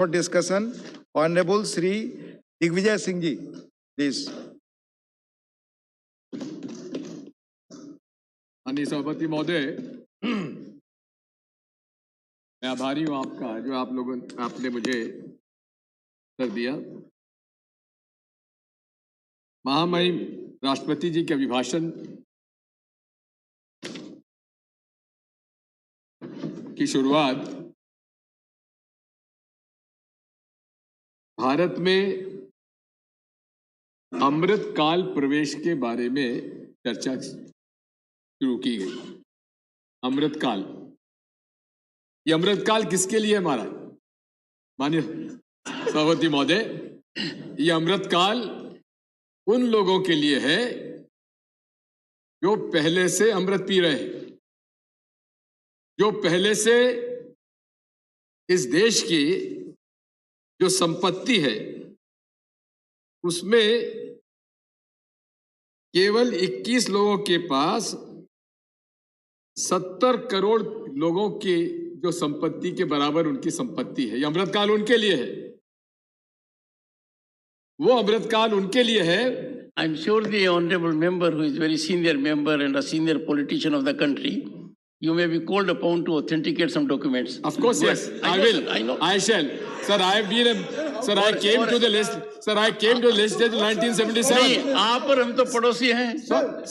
For discussion, Honorable Shri Digvijay Singh ji, please. माननीय सभापति महोदय, मैं आभारी हूं आपका जो आपने मुझे उत्तर दिया। महामहिम राष्ट्रपति जी के अभिभाषण की शुरुआत भारत में अमृत काल प्रवेश के बारे में चर्चा शुरू की गई। अमृत काल, ये अमृत काल किसके लिए है महाराज? माननीय सभापति महोदय, ये अमृत काल उन लोगों के लिए है जो पहले से अमृत पी रहे हैं, जो पहले से इस देश की जो संपत्ति है उसमें केवल 21 लोगों के पास 70 करोड़ लोगों की जो संपत्ति के बराबर उनकी संपत्ति है। ये अमृतकाल उनके लिए है, वो अमृतकाल उनके लिए है। I am sure the honorable member, who is very senior member and a senior politician of the country, you may be called upon to authenticate some documents. Of course, yes, I will. I know. I shall. Sir, I have been a, sir, I came to the list. Sir, I came to the legislature in 1977. नहीं, आप और हम तो पड़ोसी हैं.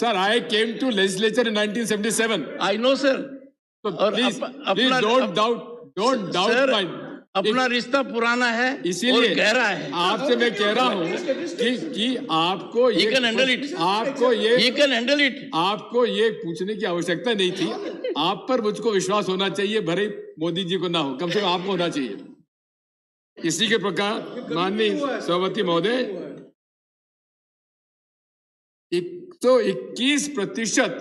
Sir, I came to legislature in 1977. I know, sir. So please don't doubt my. अपना रिश्ता पुराना है, इसीलिए गहरा है. आपसे मैं कह रहा हूँ कि आपको He can handle it. He can handle it. आपको ये पूछने की आवश्यकता नहीं थी। आप पर मुझको विश्वास होना चाहिए, भले मोदी जी को ना हो, कम से कम आपको होना चाहिए। इसी के प्रकार माननीय सभापति महोदय, 121%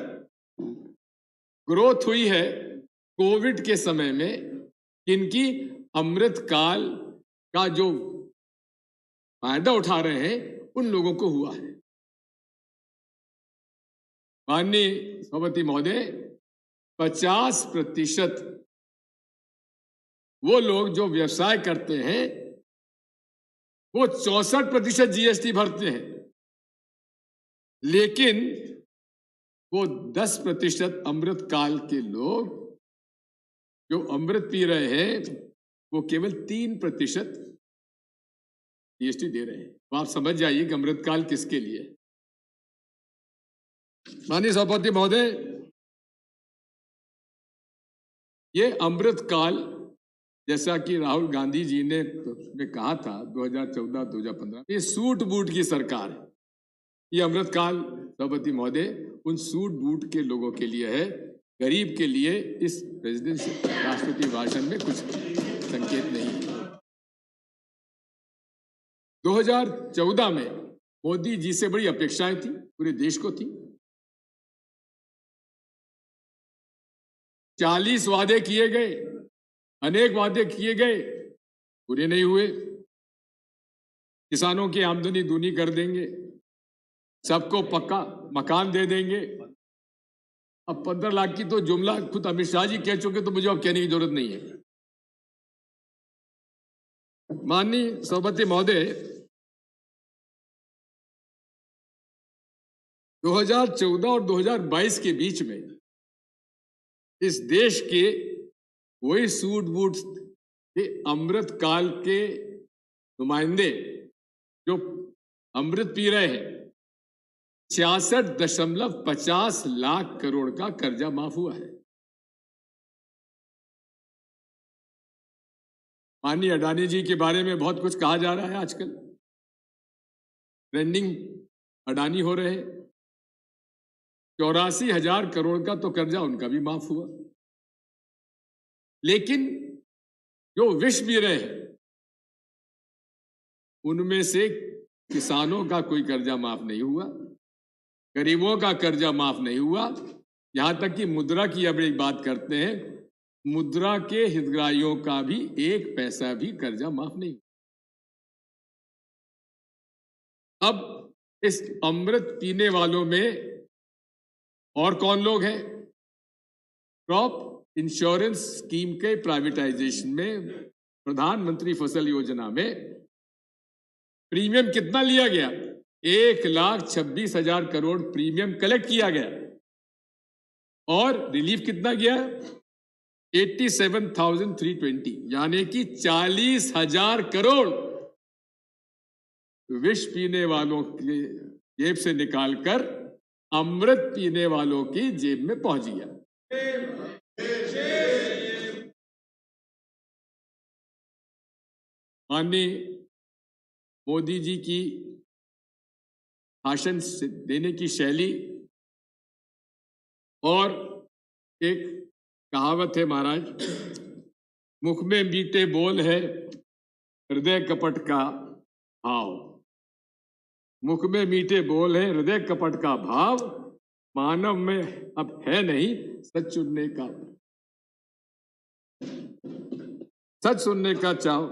ग्रोथ हुई है कोविड के समय में। इनकी अमृत काल का जो फायदा उठा रहे हैं उन लोगों को हुआ है। माननीय सभापति महोदय, 50% वो लोग जो व्यवसाय करते हैं वो 64% जीएसटी भरते हैं, लेकिन वो 10% अमृत काल के लोग जो अमृत पी रहे हैं वो केवल 3% जीएसटी दे रहे हैं। तो आप समझ जाइए कि अमृत काल किसके लिए है। माननीय सभापति महोदय, ये अमृत काल जैसा कि राहुल गांधी जी ने कहा था 2014-2015, ये सूट बूट की सरकार है। ये अमृत काल सभापति महोदय उन सूट बूट के लोगों के लिए है, गरीब के लिए इस प्रेसिडेंशियल राष्ट्रपति भाषण में कुछ संकेत नहीं है। 2014 में मोदी जी से बड़ी अपेक्षाएं थी, पूरे देश को थी। 40 वादे किए गए, अनेक वादे किए गए, पूरे नहीं हुए। किसानों की आमदनी दूनी कर देंगे, सबको पक्का मकान दे देंगे। अब 15 लाख की तो जुमला खुद अमित शाह जी कह चुके, तो मुझे अब कहने की जरूरत नहीं है। माननीय सभापति महोदय, 2014 और 2022 के बीच में इस देश के वही सूट बूट के अमृत काल के नुमाइंदे जो अमृत पी रहे हैं, 66.50 लाख करोड़ का कर्जा माफ हुआ है। माननीय अडानी जी के बारे में बहुत कुछ कहा जा रहा है आजकल, ट्रेंडिंग अडानी हो रहे हैं। 84,000 करोड़ का तो कर्जा उनका भी माफ हुआ, लेकिन जो विष पी रहे हैं उनमें से किसानों का कोई कर्जा माफ नहीं हुआ, गरीबों का कर्जा माफ नहीं हुआ। यहां तक कि मुद्रा की अब एक बात करते हैं, मुद्रा के हितग्राहियों का भी 1 पैसा भी कर्जा माफ नहीं। अब इस अमृत पीने वालों में और कौन लोग हैं? क्रॉप इंश्योरेंस स्कीम के प्राइवेटाइजेशन में प्रधानमंत्री फसल योजना में प्रीमियम कितना लिया गया? 1,26,000 करोड़ प्रीमियम कलेक्ट किया गया और रिलीफ कितना गया? 87,320, यानी कि 40,000 करोड़ विष पीने वालों की जेब से निकालकर अमृत पीने वालों की जेब में पहुंच गया। माननीय मोदी जी की भाषण देने की शैली और एक कहावत है महाराज, मुख में मीठे बोल है, हृदय कपट का भाव। मुख में मीठे बोल है, हृदय कपट का भाव, मानव में अब है नहीं सच सुनने का चाव।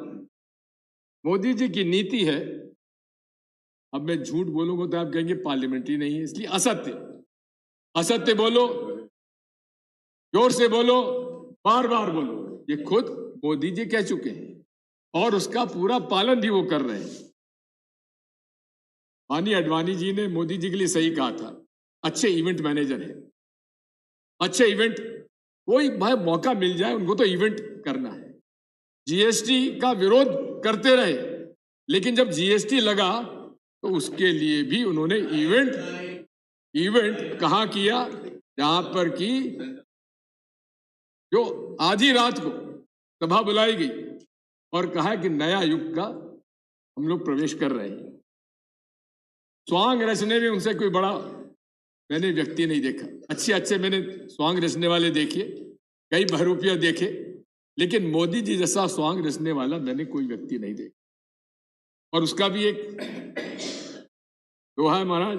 मोदी जी की नीति है, अब मैं झूठ बोलूंगा तो आप कहेंगे पार्लियामेंट्री नहीं है, इसलिए असत्य बोलो, जोर से बोलो, बार बार बोलो। ये खुद मोदी जी कह चुके हैं और उसका पूरा पालन भी वो कर रहे हैं। माननीय अडवाणी जी ने मोदी जी के लिए सही कहा था, अच्छे इवेंट मैनेजर है। अच्छे इवेंट, कोई भाई मौका मिल जाए उनको तो इवेंट करना है। जीएसटी का विरोध करते रहे, लेकिन जब जीएसटी लगा तो उसके लिए भी उन्होंने इवेंट कहाँ किया? जहां पर कि जो आधी रात को सभा बुलाई गई और कहा कि नया युग का हम लोग प्रवेश कर रहे हैं। स्वांग रचने में उनसे कोई बड़ा मैंने व्यक्ति नहीं देखा। अच्छे मैंने स्वांग रचने वाले देखे, कई बहरूपिया देखे, लेकिन मोदी जी जैसा स्वांग रचने वाला मैंने कोई व्यक्ति नहीं देखा। और उसका भी एक दोहा है महाराज,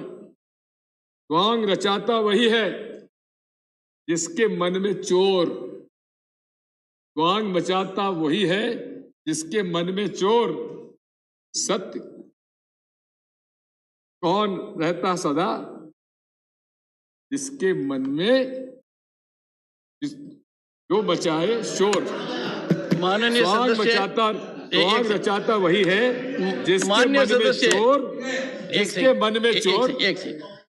स्वांग रचाता वही है जिसके मन में चोर, स्वांग मचाता वही है जिसके मन में चोर, सत्य कौन रहता सदा जिसके मन में जो बचाए शोर। माननीय सदस्य, स्वांग रचाता वही है जिसके मन में चोर, जिसके मन में चोर। एक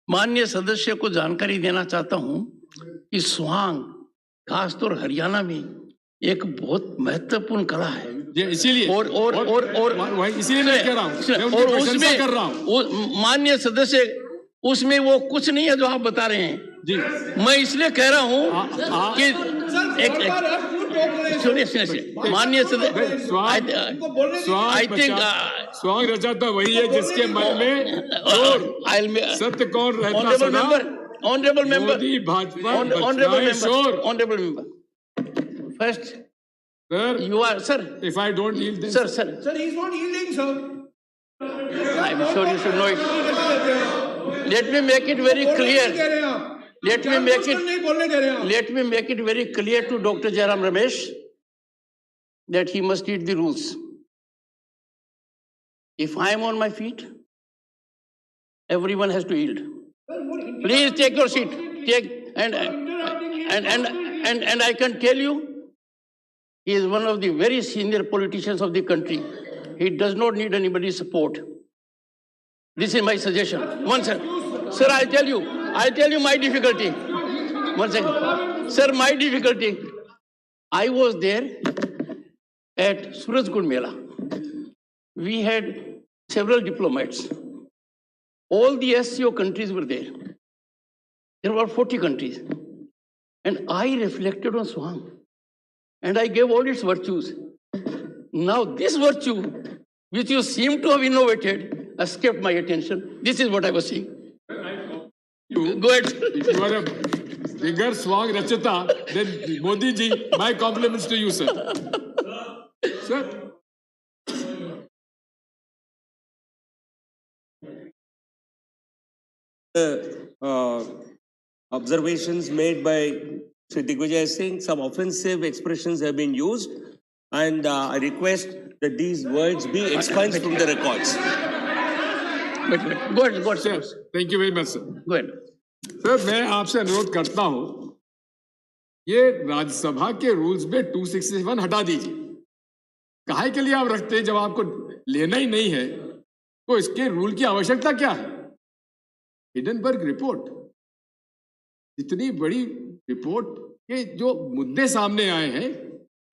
माननीय सदस्य को जानकारी देना चाहता हूं कि स्वांग खासतौर हरियाणा में एक बहुत महत्वपूर्ण कला है। इसीलिए और इसीलिए मैं कह रहा हूं, और उसमें कर रहा हूं माननीय सदस्य, उसमें वो कुछ नहीं है जो आप बता रहे हैं जी। मैं इसलिए कह रहा हूं कि सुनिए माननीय सदस्य, स्वांग रचाता वही है जिसके मन में चोर, सत्य कौन रहता सदा। Honourable member, Modi Bhajpa honourable member, first, sir, you are, sir. If I don't yield, then Sir, he's not yielding, sir. I'm sure you should know it. Let me make it very clear. Let me make it very clear to Dr. Jairam Ramesh that he must read the rules. If I am on my feet, everyone has to yield. Please take your seat. Take and I can tell you, he is one of the very senior politicians of the country. He does not need anybody's support. This is my suggestion. One second. Sir, I'll tell you my difficulty. One second. Sir, my difficulty. I was there at Surajkund Mela. We had several diplomats. All the SCO countries were there. There were 40 countries. And I reflected on Swang. And I gave all its virtues. Now this virtue, which you seem to have innovated, escaped my attention. This is what I was saying. Go ahead. If you are a bigger Swang Rachata, then Modi ji, my compliments to you, sir. Sir. Observations made by Sri Digvijay Singh, some offensive expressions have been used, and I request that these words be expunged from the records. Go ahead, sir. Thank you very much, sir. Go ahead. Sir, मैं आपसे अनुरोध करता हूं, ये राज्यसभा के rules में 261 हटा दीजिए। काहे के लिए आप रखते हैं जब आपको लेना ही नहीं है? तो इसके रूल की आवश्यकता क्या है? हिडनबर्ग रिपोर्ट, इतनी बड़ी रिपोर्ट के जो मुद्दे सामने आए हैं,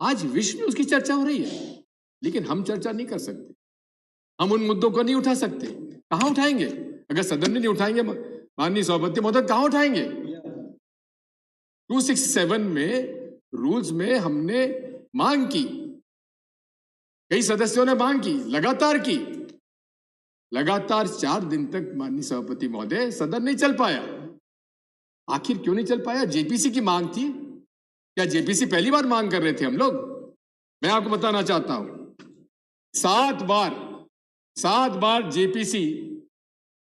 आज विश्व में उसकी चर्चा हो रही है, लेकिन हम चर्चा नहीं कर सकते। हम उन मुद्दों को नहीं उठा सकते। कहां उठाएंगे? अगर सदन में नहीं उठाएंगे, माननीय सभापति महोदय, कहां उठाएंगे? 267 में रूल्स में हमने मांग की, कई सदस्यों ने मांग की, लगातार 4 दिन तक माननीय सभापति महोदय सदन नहीं चल पाया। आखिर क्यों नहीं चल पाया? जेपीसी की मांग थी क्या? जेपीसी पहली बार मांग कर रहे थे हम लोग? मैं आपको बताना चाहता हूं, 7 बार जेपीसी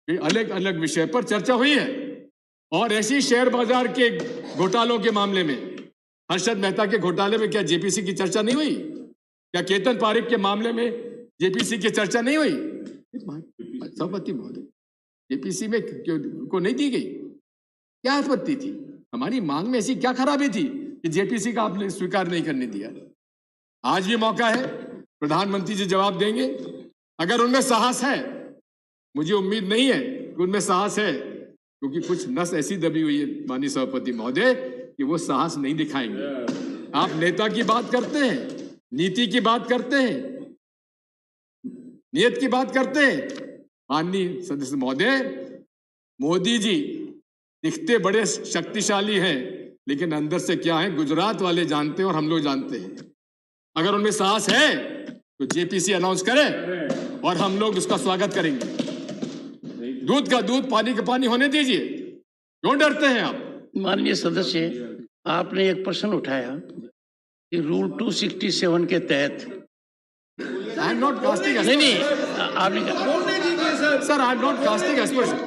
अलग अलग विषय पर चर्चा हुई है। और ऐसी शेयर बाजार के घोटालों के मामले में, हर्षद मेहता के घोटाले में क्या जेपीसी की चर्चा नहीं हुई? क्या केतन पारेख के मामले में जेपीसी की चर्चा नहीं हुई? सभापति महोदय, जेपीसी में को नहीं दी गई? क्या आपत्ति थी? हमारी मांग में ऐसी क्या खराबी थी कि जेपीसी का आपने स्वीकार नहीं करने दिया? आज भी मौका है, प्रधानमंत्री जी जवाब देंगे। अगर उनमें साहस है, मुझे उम्मीद नहीं है कि उनमें साहस है, क्योंकि कुछ नस ऐसी दबी हुई है माननीय सभापति महोदय कि वो साहस नहीं दिखाएंगे। आप नेता की बात करते हैं, नीति की बात करते हैं, नियत की बात करते हैं। माननीय सदस्य महोदय, मोदी जी दिखते बड़े शक्तिशाली हैं, लेकिन अंदर से क्या है गुजरात वाले जानते हैं और हम लोग जानते हैं। अगर उनमें साहस है तो जेपीसी अनाउंस करें और हम लोग उसका स्वागत करेंगे। दूध का दूध, पानी का पानी होने दीजिए। क्यों डरते हैं आप? माननीय सदस्य, आपने एक प्रश्न उठाया कि रूल 267 के तहत आई एम नॉट कास्टिंग नहीं आपने sir, I am not casting aspersion.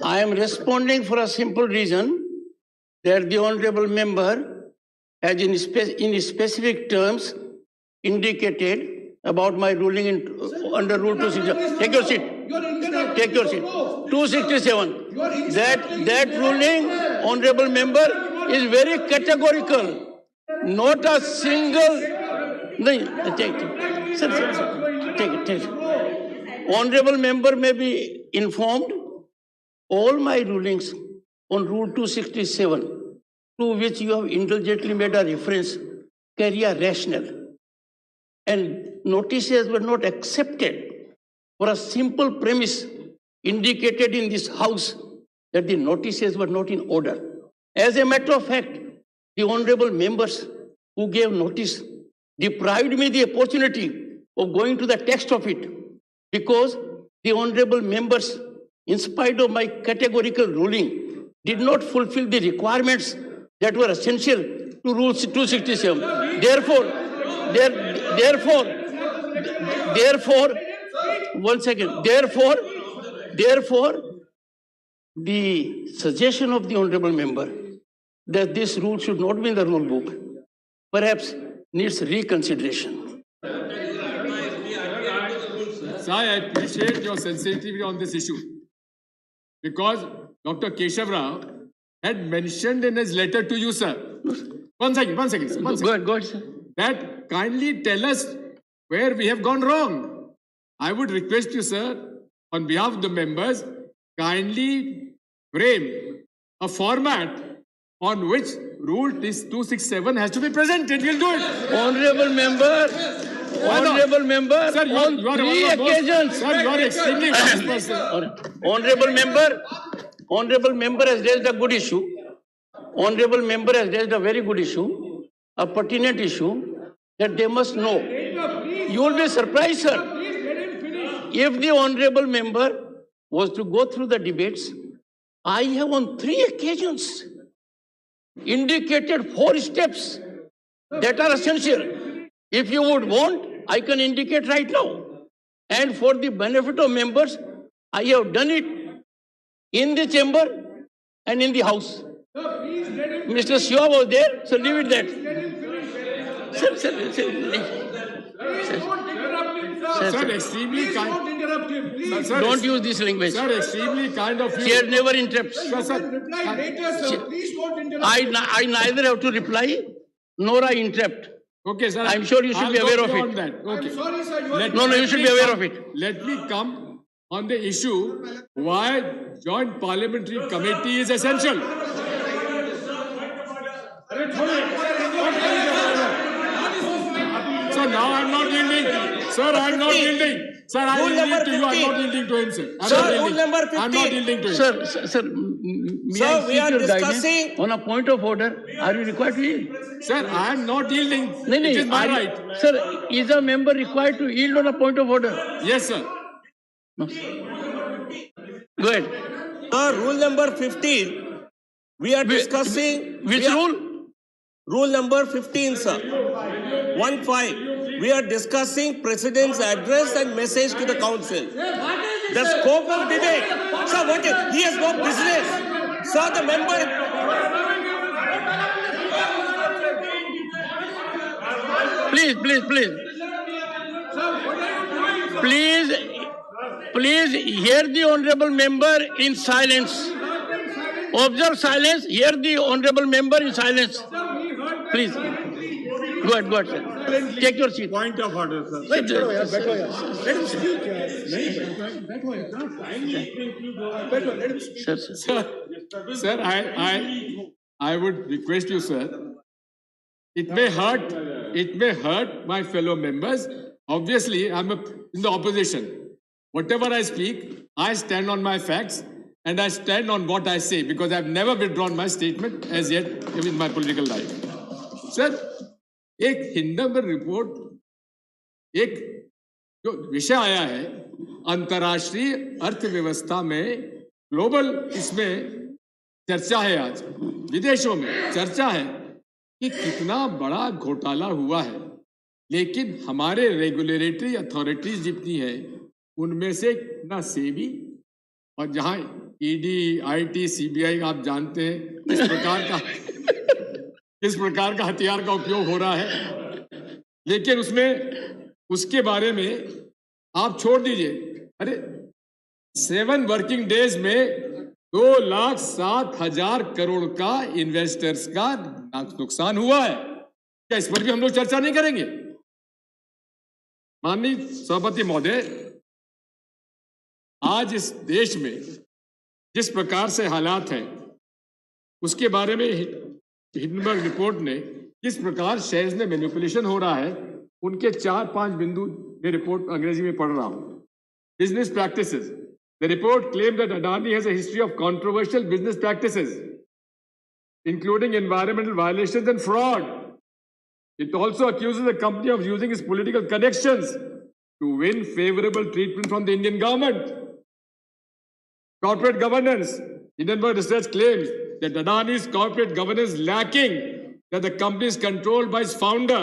I am responding for a simple reason that the honorable member has in specific terms indicated about my ruling under Rule 267. Take your seat. Take your seat. 267. That ruling, honorable member, is very categorical. Not a single. No, take it. Sir, take it. Honorable member may be informed. All my rulings on Rule 267, to which you have indulgently made a reference, carry a rationale. And notices were not accepted for a simple premise indicated in this House that the notices were not in order. As a matter of fact, the honorable members who gave notice deprived me the opportunity of going to the text of it, because the honorable members, in spite of my categorical ruling, did not fulfill the requirements that were essential to Rule 267. Therefore, the suggestion of the honorable member that this rule should not be in the rule book perhaps needs reconsideration. Sir, I appreciate your sensitivity on this issue, because Dr. Keshav Rao had mentioned in his letter to you, sir. One second. Go ahead, sir. That kindly tell us where we have gone wrong. I would request you, sir, on behalf of the members, kindly frame a format on which Rule 267 has to be presented. We'll do it. Honorable member, Sir, you on are three occasions. Sir, you are extremely wise person. Honorable member has raised a good issue. Honorable member has raised a very good issue, a pertinent issue that they must know. You will be surprised, sir. If the honorable member was to go through the debates, I have on 3 occasions indicated 4 steps that are essential. If you would want, I can indicate right now. And for the benefit of members, I have done it in the chamber and in the House. Mr. Shiva was there, so leave it that. Sir, extremely kind. Sir, Don't use this language. Sir, extremely kind of you. Chair never interrupts. Sir. I neither have to reply nor I interrupt. Okay, sir. I'm sure you should I'll be go aware of beyond it. that. Okay. Sorry, sir. You are. No, you should be aware of it. Let me come on the issue why joint parliamentary committee is essential. Sir, now I'm not yielding. Sir, I'm not yielding. Sir, I Rule yielding number to you. I'm 15. not yielding to him, sir. I'm Sir, not rule yielding. number I'm not 15. yielding to him. Sir, may Sir, I we seek are your guidance discussing- on a point of order? Are you required to yield? Sir, I am not yielding. No, It is my right. Sir, is a member required to yield on a point of order? Yes, sir. No. Go ahead. Sir, rule number 15, we are discussing. Which we are- rule? Rule number 15, sir. 1-5. We are discussing President's address and message to the Council. The scope of debate. Sir, what is, he has no business. Sir, the member. Please. Please hear the honorable member in silence. Observe silence, hear the honorable member in silence. Please. Go ahead, sir. Take your seat. Point of order, sir. Sit there. Let him speak. Sir. Sir, I would request you, sir. It may hurt my fellow members. Obviously, I'm in the opposition. Whatever I speak, I stand on my facts and I stand on what I say because I've never withdrawn my statement as yet in my political life. Sir, एक Hindenburg report एक जो विषय आया है अंतर्राष्ट्रीय अर्थव्यवस्था में global इसमें चर्चा है आज विदेशों में चर्चा है कि कितना बड़ा घोटाला हुआ है लेकिन हमारे रेगुलेटरी अथॉरिटीज जितनी है उनमें से ना सेबी और जहां ईडी आईटी सीबीआई आप जानते हैं किस प्रकार का हथियार का उपयोग हो रहा है लेकिन उसके बारे में आप छोड़ दीजिए अरे 7 वर्किंग डेज में 2,07,000 करोड़ का इन्वेस्टर्स का नुकसान हुआ है क्या इस पर भी हम लोग चर्चा नहीं करेंगे माननीय सभापति महोदय आज इस देश में जिस प्रकार से हालात हैं उसके बारे में हिंडनबर्ग रिपोर्ट ने किस प्रकार शेयर्स में मैनिपुलेशन हो रहा है उनके 4-5 बिंदु ये रिपोर्ट अंग्रेजी में पढ़ रहा हूं business practices the report claim that Adani has a history of controversial business practices including environmental violations and fraud it also accuses the company of using its political connections to win favorable treatment from the Indian government. Corporate governance. Hindenburg Research claims that Adani's corporate governance lacking, that the company is controlled by its founder,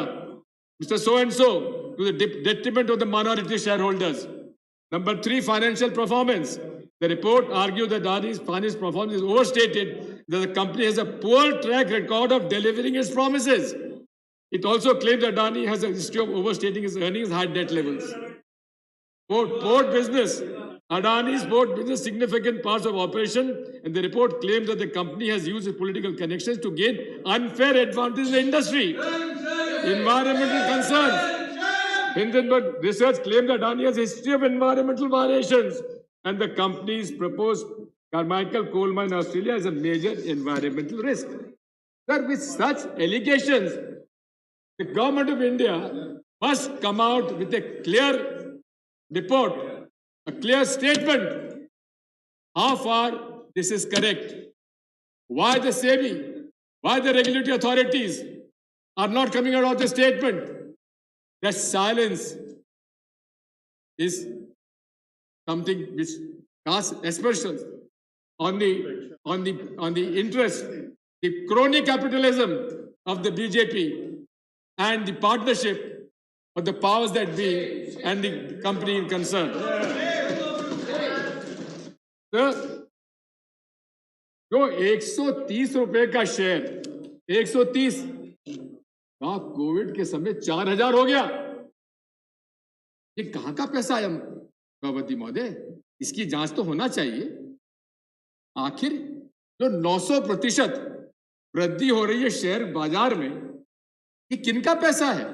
Mr. So-and-so, to the detriment of the minority shareholders. Number 3, financial performance. The report argues that Adani's financial performance is overstated, that the company has a poor track record of delivering its promises. It also claims that Adani has a history of overstating its earnings, high debt levels. Port business. Adani's port business significant parts of operation, and the report claims that the company has used its political connections to gain unfair advantage in the industry. Environmental concerns. Hindenburg Research claims that Adani has a history of environmental violations, and the company's proposed Carmichael coal mine in Australia is a major environmental risk. Sir, with such allegations, the government of India must come out with a clear report, a clear statement, how far this is correct. Why the SEBI, why the regulatory authorities are not coming out of the statement? That silence is something which casts aspersions on the interest, the crony capitalism of the BJP and the partnership of the powers that be and the company in concern. जो 130 रुपए का share 130 Covid के समय 4,000 हो गया ये कहां का पैसा है सभापति महोदय इसकी जांच तो होना चाहिए आखिर जो 900% वृद्धि हो रही है शेयर बाजार में ये किनका पैसा है,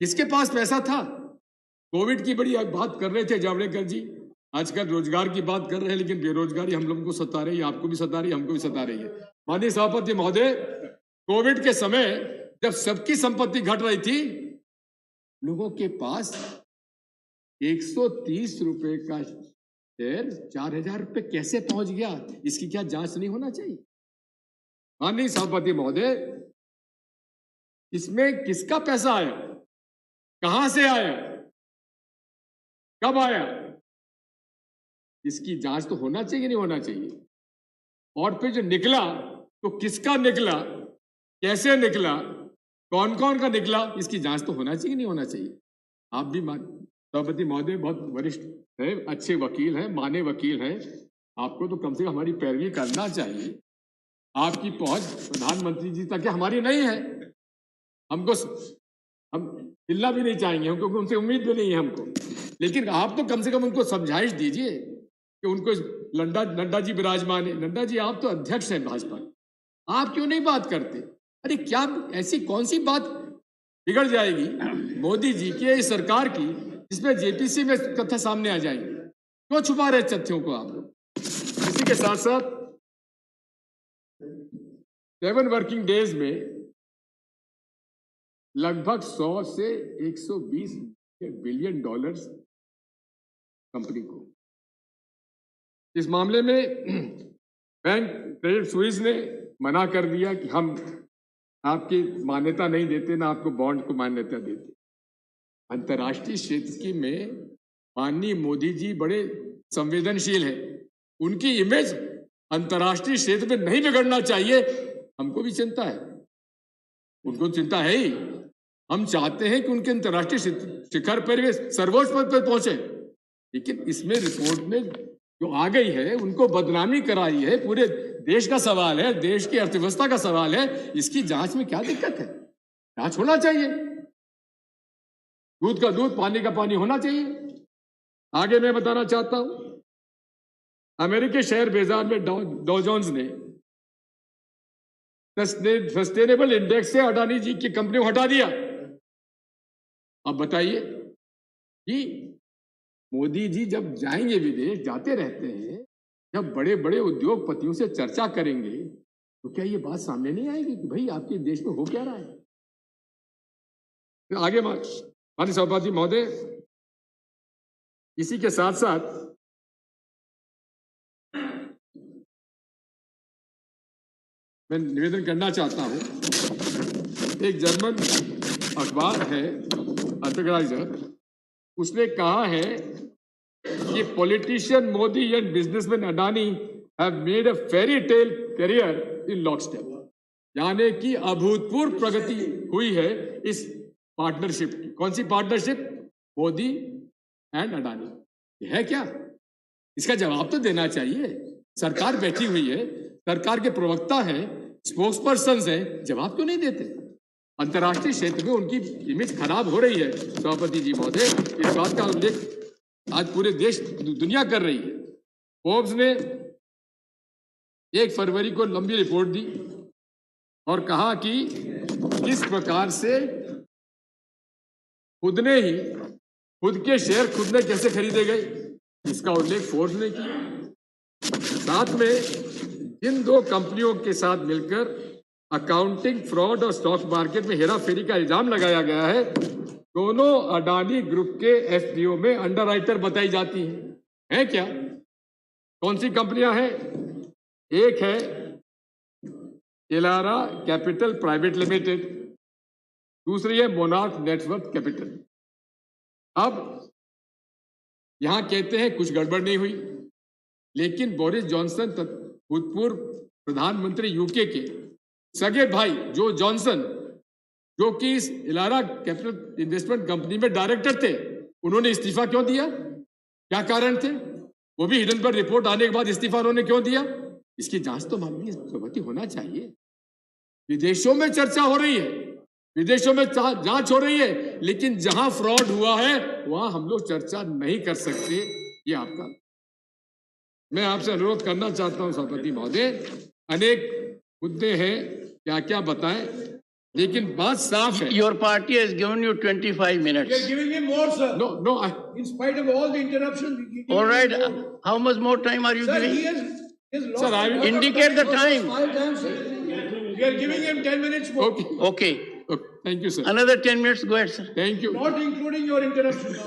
किसके पास पैसा था? कोविड की बड़ी बात कर रहे थे जावड़ेकर जी, आजकल रोजगार की बात कर रहे हैं, लेकिन बेरोजगारी हम लोगों को सता रही है, आपको भी सता रही है, हमको भी सता रही है। माननीय सभापति महोदय, कोविड के समय जब सबकी संपत्ति घट रही थी, लोगों के पास 130 रुपए का शेयर 4000 रुपए कैसे पहुंच गया, इसकी क्या जांच नहीं होना चाहिए? माननीय सभापति महोदय, इसमें किसका पैसा आया, कहां से आया, कब आया, इसकी जांच तो होना चाहिए, नहीं होना चाहिए? और फिर जो निकला तो किसका निकला, कैसे निकला, कौन कौन का निकला, इसकी जांच तो होना चाहिए, नहीं होना चाहिए? आप भी सभापति महोदय बहुत वरिष्ठ है, अच्छे वकील हैं, माने वकील हैं, आपको तो कम से कम हमारी पैरवी करना चाहिए। आपकी पहुंच प्रधानमंत्री जी तक हमारी नहीं है, हमको हम मिलना भी नहीं चाहेंगे, हमको उनसे उम्मीद भी नहीं है हमको, लेकिन आप तो कम से कम उनको समझाइश दीजिए कि उनको नड्डा जी विराजमान है। नड्डा जी, आप तो अध्यक्ष हैं भाजपा, आप क्यों नहीं बात करते? अरे क्या ऐसी कौन सी बात बिगड़ जाएगी मोदी जी की, इस सरकार की, जिसमें जेपीसी में तथ्य सामने आ जाएंगे? क्यों छुपा रहे तथ्यों को आप लोग? इसी के साथ साथ 7 वर्किंग डेज में लगभग 100 से 120 बिलियन डॉलर्स कंपनी को। इस मामले में बैंक क्रेडिट स्विस ने मना कर दिया कि हम आपकी मान्यता नहीं देते, ना आपको बॉन्ड को मान्यता देते। अंतर्राष्ट्रीय क्षेत्र की में माननीय मोदी जी बड़े संवेदनशील हैं, उनकी इमेज अंतर्राष्ट्रीय क्षेत्र में नहीं बिगड़ना चाहिए। हमको भी चिंता है, उनको चिंता है ही। हम चाहते हैं कि उनके अंतर्राष्ट्रीय शिखर पर वे सर्वोच्च पद पर पहुंचे, लेकिन इसमें रिपोर्ट में जो आ गई है उनको बदनामी कराई है, पूरे देश का सवाल है, देश की अर्थव्यवस्था का सवाल है। इसकी जांच में क्या दिक्कत है? जांच होना चाहिए, दूध का दूध पानी का पानी होना चाहिए। आगे मैं बताना चाहता हूं, अमेरिकी शेयर बाजार में डॉ जोन्स ने सस्टेनेबल इंडेक्स से अडानी जी की कंपनी को हटा दिया। अब बताइए कि मोदी जी जब जाएंगे विदेश, जाते रहते हैं, जब बड़े बड़े उद्योगपतियों से चर्चा करेंगे तो क्या ये बात सामने नहीं आएगी कि भाई आपके देश में हो क्या रहा है? तो आगे माननीय सभापति महोदय, इसी के साथ साथ मैं निवेदन करना चाहता हूं, एक जर्मन अखबार है अर्थक्राइजर, उसने कहा है कि politician Modi and businessman Adani have made a fairy tale career in lockstep, यानी कि अभूतपूर्व प्रगति हुई है इस पार्टनरशिप की। कौन सी पार्टनरशिप? मोदी एंड अडानी। है क्या? इसका जवाब तो देना चाहिए। सरकार बैठी हुई है, सरकार के प्रवक्ता हैं, स्पोक्स पर्सन हैं, जवाब क्यों नहीं देते? अंतर्राष्ट्रीय क्षेत्र में उनकी इमेज खराब हो रही है सभापति जी महोदय, इस बात का उल्लेख आज पूरे देश दुनिया कर रही है। फोर्ब्स ने 1 फरवरी को लंबी रिपोर्ट दी और कहा कि किस प्रकार से खुद के शेयर खुद ने कैसे खरीदे गए, इसका उल्लेख फोर्ब्स ने किया। साथ में जिन 2 कंपनियों के साथ मिलकर अकाउंटिंग फ्रॉड और स्टॉक मार्केट में हेराफेरी का इल्जाम लगाया गया है, दोनों अडानी ग्रुप के एफपीओ में अंडरराइटर बताई जाती हैं। क्या? कौन सी कंपनियां हैं? एक है एलारा कैपिटल प्राइवेट लिमिटेड, दूसरी है मोनार्क नेटवर्क कैपिटल। अब यहां कहते हैं कुछ गड़बड़ नहीं हुई, लेकिन बोरिस जॉनसन भूतपूर्व प्रधानमंत्री यूके के सगे भाई जो जॉनसन, जो कि इस इलारा कैपिटल इन्वेस्टमेंट कंपनी में डायरेक्टर थे, उन्होंने इस्तीफा क्यों दिया? क्या कारण थे? वो भी हिडन पर रिपोर्ट आने के बाद इस्तीफा उन्होंने क्यों दिया? इसकी जांच तो माननीय सभापति होना चाहिए। विदेशों में चर्चा हो रही है, विदेशों में जांच हो रही है, लेकिन जहां फ्रॉड हुआ है वहां हम लोग चर्चा नहीं कर सकते। ये आपका, मैं आपसे अनुरोध करना चाहता हूं सभापति महोदय, अनेक मुद्दे हैं, क्या क्या बताएं, लेकिन बात साफ है. Your party has given you 25 minutes. We are giving him more, sir. No, In spite of all the interruptions, we give All him right, more. how much more time are you Sir, giving? he has lost. Sir, I will- Indicate the time. 5 times. We are giving him 10 minutes more. okay. Okay, Okay. Thank you, sir. another 10 minutes, go ahead, sir. Thank you. Not including your interruptions.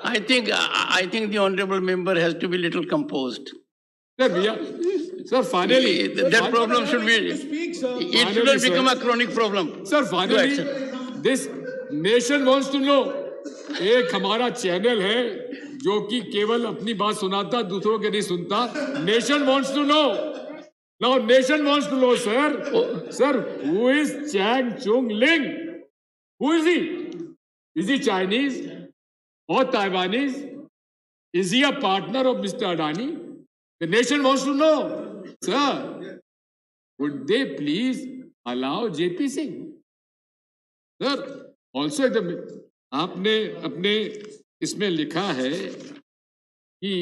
I think the honorable member has to be little composed. Sir, we are, sir, finally. That problem should To be, speak, sir. it Finally, shouldn't sir. become a chronic problem. Sir, Go finally, ahead, this nation wants to know. एक हमारा channel है जो कि केवल अपनी बात सुनाता, दूसरों के नहीं सुनता. Nation wants to know. Now, nation wants to know, sir. Sir, who is Chang Chung Ling? Who is he? Is he Chinese or Taiwanese? Is he a partner of Mr. Adani? The nation wants to know. Sir, would they please allow JP Singh? Sir, also एकदम आपने अपने इसमें लिखा है कि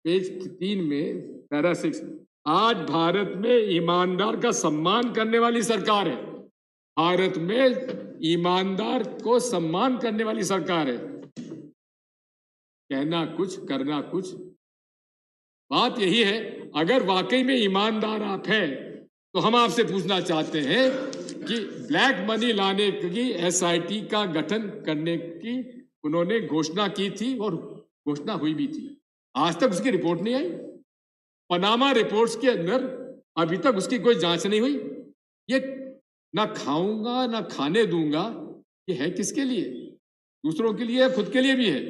page 3 में para 6, आज भारत में ईमानदार का सम्मान करने वाली सरकार है. भारत में ईमानदार को सम्मान करने वाली सरकार है. कहना कुछ, करना कुछ. बात यही है, अगर वाकई में ईमानदार आप हैं तो हम आपसे पूछना चाहते हैं कि ब्लैक मनी लाने की एसआईटी का गठन करने की उन्होंने घोषणा की थी और घोषणा हुई भी थी. आज तक उसकी रिपोर्ट नहीं आई. पनामा रिपोर्ट्स के अंदर अभी तक उसकी कोई जांच नहीं हुई. ये ना खाऊंगा ना खाने दूंगा, ये है किसके लिए? दूसरों के लिए, खुद के लिए भी है.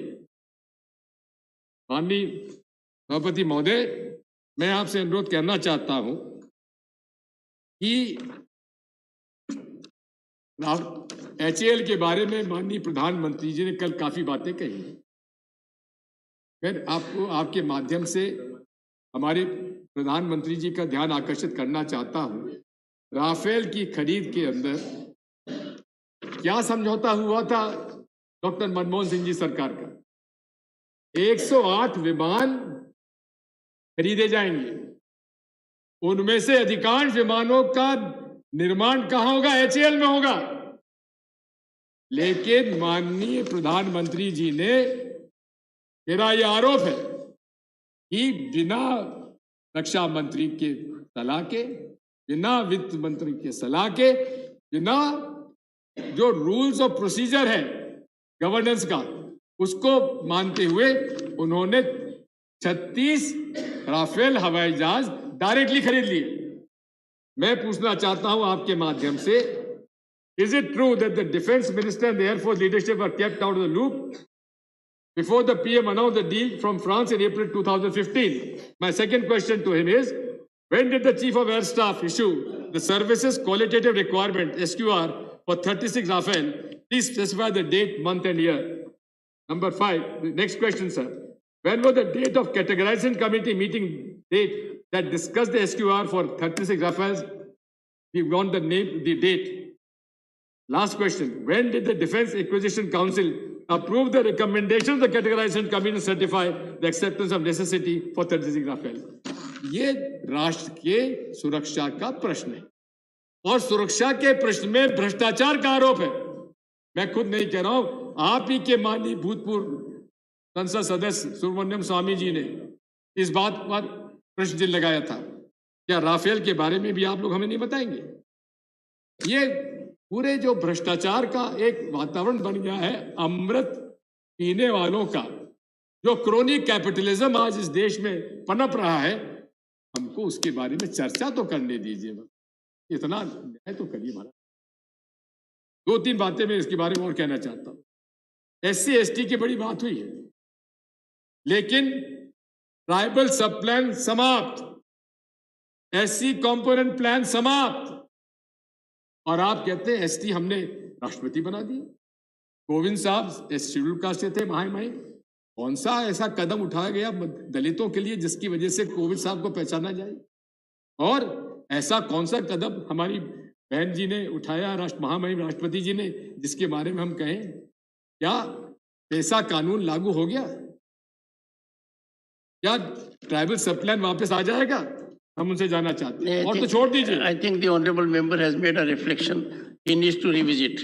माननीय सभापति महोदय, मैं आपसे अनुरोध करना चाहता हूं कि HAL के बारे में माननीय प्रधानमंत्री जी ने कल काफी बातें कही. फिर आपको आपके माध्यम से हमारे प्रधानमंत्री जी का ध्यान आकर्षित करना चाहता हूं. राफेल की खरीद के अंदर क्या समझौता हुआ था डॉक्टर मनमोहन सिंह जी सरकार का? 108 विमान खरीदे जाएंगे. उनमें से अधिकांश विमानों का निर्माण कहां होगा? HAL में होगा. लेकिन माननीय प्रधानमंत्री जी ने, मेरा यह आरोप है कि बिना रक्षा मंत्री के सलाह के, बिना वित्त मंत्री के सलाह के, बिना जो रूल्स ऑफ प्रोसीजर है गवर्नेंस का, उसको मानते हुए उन्होंने 36 राफेल हवाई जहाज डायरेक्टली खरीद लिए. मैं पूछना चाहता हूं आपके माध्यम से, is it true that the defense minister and the air force leadership were kept out of the loop before the PM announced the deal from France in April 2015? My second question to him is, when did the chief of air staff issue the services qualitative requirement SQR for 36 Rafale? Please specify the date, month and year. Number 5, the next question, sir. When was the date of categorization committee meeting date that discussed the SQR for 36 Rafales? We want the name, the date. Last question. When did the Defense Acquisition Council approve the recommendations of the categorization committee and certify the acceptance of necessity for 36 Rafale? ये राष्ट्र के सुरक्षा का प्रश्न है और सुरक्षा के प्रश्न में भ्रष्टाचार का आरोप है. मैं खुद नहीं कह रहा हूं, आप ही के माननीय भूतपूर्व संसद सदस्य सुब्रमण्यम स्वामी जी ने इस बात पर प्रश्न चिन्ह लगाया था. क्या राफेल के बारे में भी आप लोग हमें नहीं बताएंगे? ये पूरे जो भ्रष्टाचार का एक वातावरण बन गया है, अमृत पीने वालों का, जो क्रोनिक कैपिटलिज्म आज इस देश में पनप रहा है, हमको उसके बारे में चर्चा तो करने दीजिए. इतना न्याय तो करिए महाराज. 2-3 बातें मैं इसके बारे में और कहना चाहता हूं. SC ST की बड़ी बात हुई है, लेकिन ट्राइबल सब प्लान समाप्त, SC कंपोनेंट प्लान समाप्त, और आप कहते हैं ST हमने राष्ट्रपति बना दिया. गोविंद साहब शेड्यूल कास्ट से थे, महामहिम. कौन सा ऐसा कदम उठाया गया दलितों के लिए जिसकी वजह से कोविंद साहब को पहचाना जाए? और ऐसा कौन सा कदम हमारी बहन जी ने उठाया, महामहिम राष्ट्रपति जी ने, जिसके बारे में हम कहें क्या पैसा कानून लागू हो गया? क्या ट्राइबल सब प्लान वापस आ जाएगा? हम उनसे जानना चाहते हैं। और तो छोड़ दीजिए। I think the honorable member has made a reflection. He needs to revisit.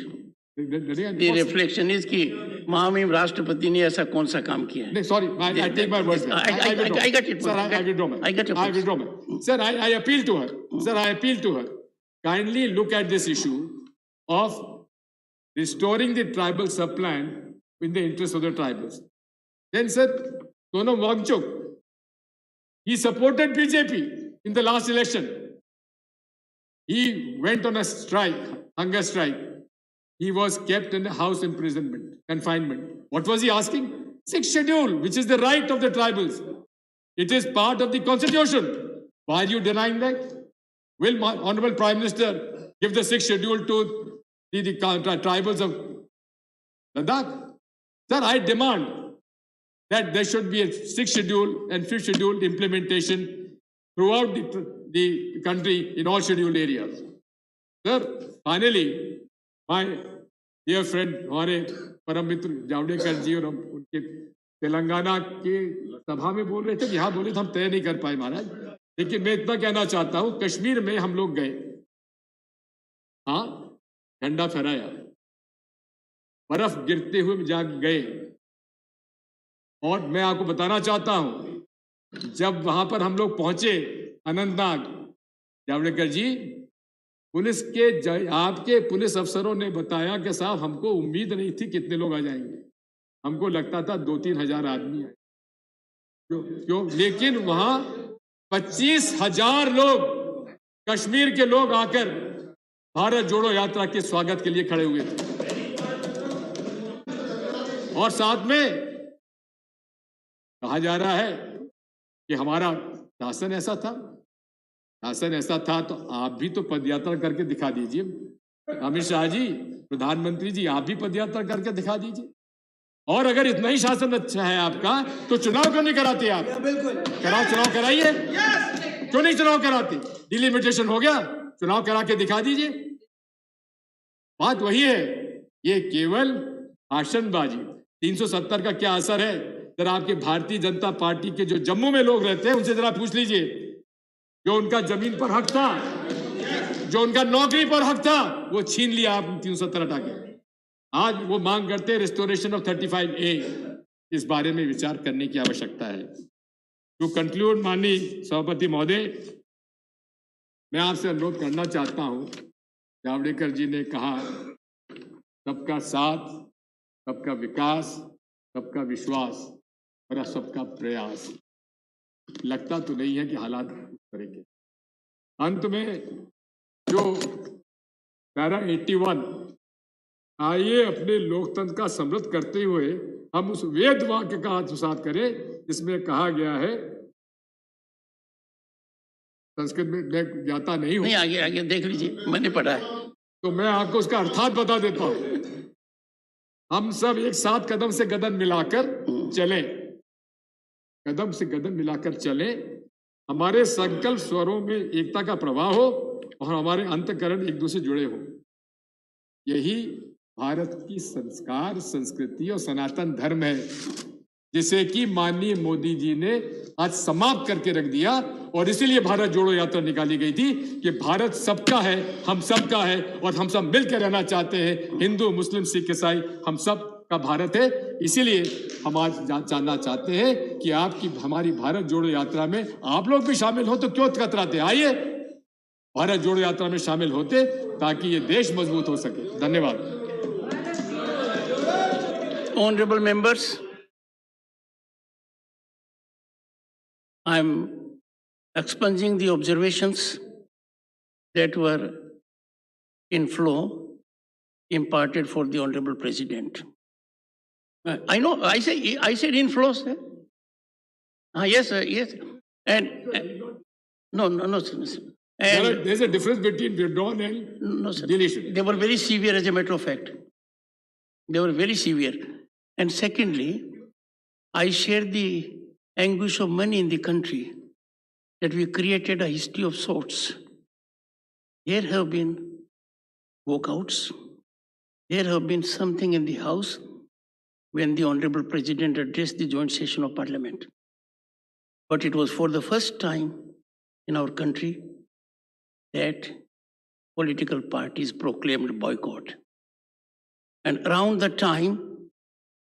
The reflection is कि महामहिम राष्ट्रपति ने ऐसा कौन सा काम किया है? No, sorry, I take my words back. I got it. Sir, I withdraw my. I got your I point. withdraw my. Sir, I appeal to her. Sir, I appeal to her. Kindly look at this issue of restoring the tribal subplan in the interest of the tribals. Then, sir, Sonam Wangchuk, he supported BJP in the last election. He went on a strike, hunger strike. He was kept in a house imprisonment, confinement. What was he asking? 6th schedule, which is the right of the tribals. It is part of the constitution. Why are you denying that? Will Honorable Prime Minister give the 6th schedule to the tribals of Ladakh? Sir, I demand that there should be a 6th schedule and 5th schedule implementation throughout the country in all scheduled areas. Sir, finally, my dear friend, हमारे परम मित्र जावड़ेकर जी और हम उनके तेलंगाना के सभा में बोल रहे थे, यहाँ बोले तो हम तय नहीं कर पाए महाराज। लेकिन मैं इतना कहना चाहता हूँ, कश्मीर में हम लोग गए, हाँ, झंडा फहराया, बर्फ गिरते हुए जा गए, और मैं आपको बताना चाहता हूँ, जब वहां पर हम लोग पहुंचे अनंतनाग, जावड़ेकर जी, पुलिस के आपके पुलिस अफसरों ने बताया कि साहब हमको उम्मीद नहीं थी कितने लोग आ जाएंगे, हमको लगता था 2-3 हजार आदमी आए, क्यों? लेकिन वहां 25,000 लोग, कश्मीर के लोग आकर भारत जोड़ो यात्रा के स्वागत के लिए खड़े हुए थे। और साथ में कहा जा रहा है कि हमारा शासन ऐसा था, शासन ऐसा था, तो आप भी तो पदयात्रा करके दिखा दीजिए। अमित शाह जी, प्रधानमंत्री जी, आप भी पदयात्रा करके दिखा दीजिए। और अगर इतना ही शासन अच्छा है आपका, तो चुनाव क्यों नहीं कराते आप? कराओ, चुनाव कराइए। क्यों नहीं चुनाव कराते? डिलिमिटेशन हो गया, चुनाव करा के दिखा दीजिए। बात वही है, ये केवल भाषणबाजी। 370 का क्या असर है? जरा आपके भारतीय जनता पार्टी के जो जम्मू में लोग रहते हैं उनसे जरा पूछ लीजिए, जो उनका जमीन पर हक था, जो उनका नौकरी पर हक था, वो छीन लिया आप 370 हटा के। आज वो मांग करते हैं रिस्टोरेशन ऑफ 35A। इस बारे में विचार करने की आवश्यकता है। टू कंक्लूड, माननीय सभापति महोदय, मैं आपसे अनुरोध करना चाहता हूं, जावड़ेकर जी ने कहा सबका साथ, सबका विकास, सबका विश्वास और सबका प्रयास। लगता तो नहीं है कि हालात करेंगे। अंत में जो पैरा 81, आइए अपने लोकतंत्र का समृद्ध करते हुए हम उस वेद वाक्य का आत्मसात करें जिसमें कहा गया है, संस्कृत में मैं ज्ञाता नहीं हूं, नहीं, आगे देख लीजिए, मैंने पढ़ा है, तो मैं आपको उसका अर्थात बता देता हूं। हम सब एक साथ कदम से कदम मिलाकर चलें, कदम से कदम मिलाकर चलें, हमारे संकल्प स्वरों में एकता का प्रवाह हो और हमारे अंतःकरण एक दूसरे जुड़े हो। यही भारत की संस्कार, संस्कृति और सनातन धर्म है, जिसे कि माननीय मोदी जी ने आज समाप्त करके रख दिया। और इसीलिए भारत जोड़ो यात्रा निकाली गई थी कि भारत सबका है, हम सबका है और हम सब मिलकर रहना चाहते हैं। हिंदू, मुस्लिम, सिख, ईसाई, हम सब का भारत है। इसीलिए हम आज जानना चाहते हैं कि आपकी हमारी भारत जोड़ो यात्रा में आप लोग भी शामिल हो, तो क्यों कतराते? आइए भारत जोड़ो यात्रा में शामिल होते ताकि ये देश मजबूत हो सके। धन्यवाद। Honorable members, I'm expunging the observations that were in flow imparted for the Honorable President. I know, I said in flow, sir. Yes, sir, yes. No, sir. And there's a difference between withdrawn and no, sir. deletion. They were very severe, as a matter of fact. They were very severe. And secondly, I share the anguish of many in the country that we created a history of sorts. There have been walkouts. There have been something in the House when the Honorable President addressed the joint session of Parliament. But it was for the first time in our country that political parties proclaimed boycott. And around the time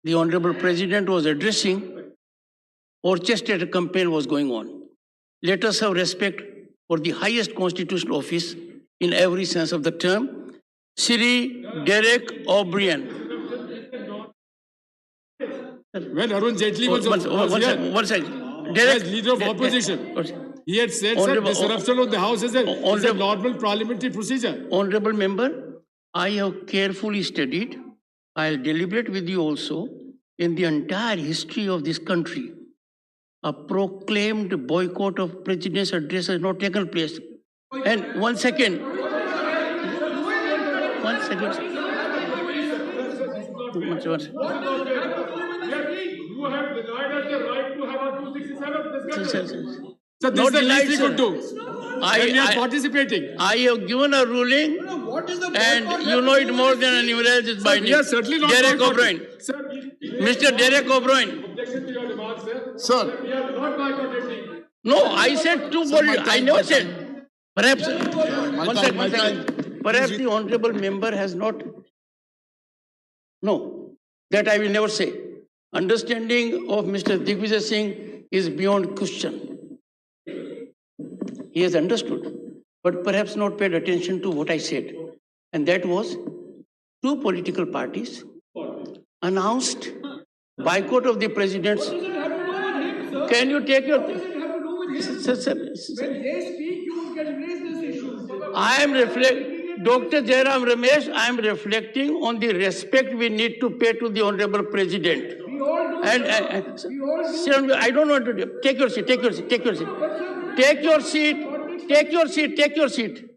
the Honorable President was addressing, orchestrated campaign was going on. Let us have respect for the highest constitutional office in every sense of the term, Sri Derek O'Brien. When Arun Jaitley was One second. as leader of opposition, he had said that disruption of the House is a normal parliamentary procedure. Honorable Member, I have carefully studied, I'll deliberate with you also, in the entire history of this country, a proclaimed boycott of President's address has not taken place. And one second. One second. You have denied us the right to have a 267 discussion. So this Not is the denied, least we sir. could do. And we are participating. I have given a ruling, What is the and you know it more than anyone else. It's by We are certainly not Derek boycotting. O'Brien. Sir, Mr. Derek O'Brien. objection to your remarks, sir? Sir, We are not boycotting. No, I said two body. I never said. Perhaps. One my second. Perhaps the honorable member has not. No, that I will never say. Understanding of Mr. Digvijay Singh is beyond question. He has understood, but perhaps not paid attention to what I said. And that was two political parties announced boycott of the president's. Can you take your. Sir, When they speak, you can raise this issue. I am Dr. Jairam Ramesh, I am reflecting on the respect we need to pay to the Honorable President. We all do. And We all do. sir, I don't want to do. Take your seat, take your seat, take your seat. Take your seat, take your seat, take your seat.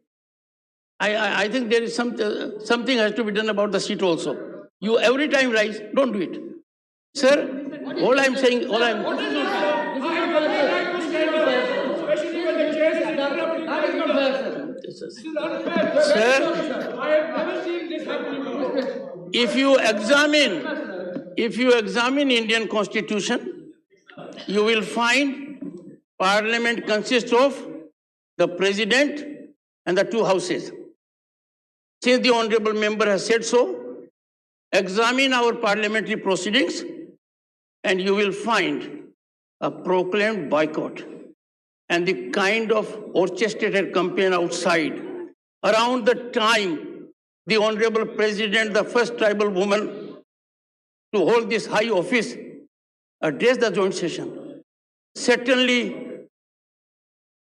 I think there is something has to be done about the seat also. You every time rise, don't do it. Sir, all I'm saying, all I'm. Especially when the chair is interrupting. That is not fair. This is unfair. Sir, I have never seen this happening before. if you examine Indian Constitution, you will find Parliament consists of the President and the two houses. Since the Honorable Member has said so, examine our parliamentary proceedings and you will find a proclaimed boycott and the kind of orchestrated campaign outside. Around the time the Honorable President, the first tribal woman to hold this high office, addressed the joint session, certainly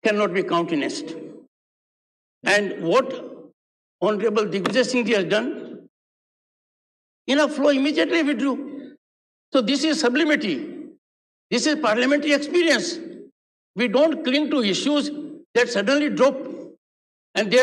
cannot be countenanced. And what Honorable Digvijay Singh ji has done, in a flow immediately withdrew. So this is sublimity. This is parliamentary experience. We don't cling to issues that suddenly drop and therefore